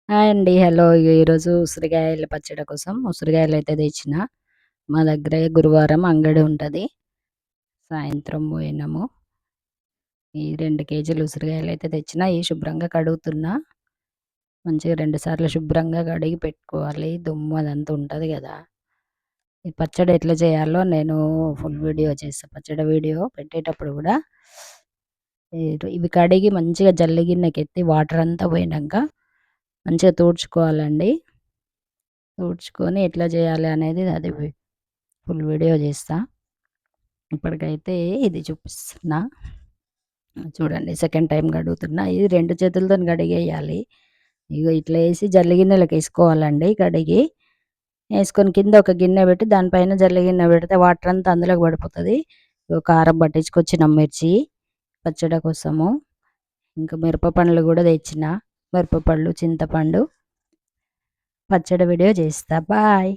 Hi అండి. Hello. ఈరోజు ఉసిరికాయల పచ్చడి కోసం ఉసిరికాయలైతే తెచ్చిన. మా దగ్గర గురువారం అంగడి ఉంటది. సాయంత్రం పోయినాము. ఈ 2 కేజీలు ఉసిరికాయలైతే తెచ్చిన. శుభ్రంగా కడుగుతున్నా. మంచిగా 2 సార్లు శుభ్రంగా కడిగి పెట్టుకోవాలి. దుమ్ము అదంతా ఉంటది గదా! ఈ పచ్చడి ఎట్లా చేయాలో నేను ఫుల్ వీడియో చేస్తా. పచ్చడి వీడియో పెట్టేటప్పుడు గూడా ఇవి కడిగి మంచిగా జల్లి గిన్నెకెత్తి వాటర్ అంతా పోయినంక మంచిగా తుడుచుకోవాలండి. తుడుచుకొని ఎట్లా చేయాలి అనేది అది ఫుల్ వీడియో చేస్తా. ఇప్పటికైతే ఇది చూపిస్తున్నా. చూడండి, సెకండ్ టైమ్ కడుగుతున్నా. ఇది 2 చేతులతోని కడిగేయాలి. ఇగో ఇట్లా ఏసి జల్లి గిన్నెలకేసుకోవాలండి కడిగి. ఏసుకొని కింద ఒక గిన్నె పెట్టి దానిపైన జల్లి గిన్నె పెడితే వాటర్ అంతా అందులోకి పడిపోతది. ఇగో కారం పట్టించుకొచ్చినం మిర్చి పచ్చడి కోసము. ఇంకా మిరప పండ్లు కూడా తెచ్చిన. మిరప పళ్ళు, చింతపండు. పచ్చడి వీడియో చేస్తా. బాయ్.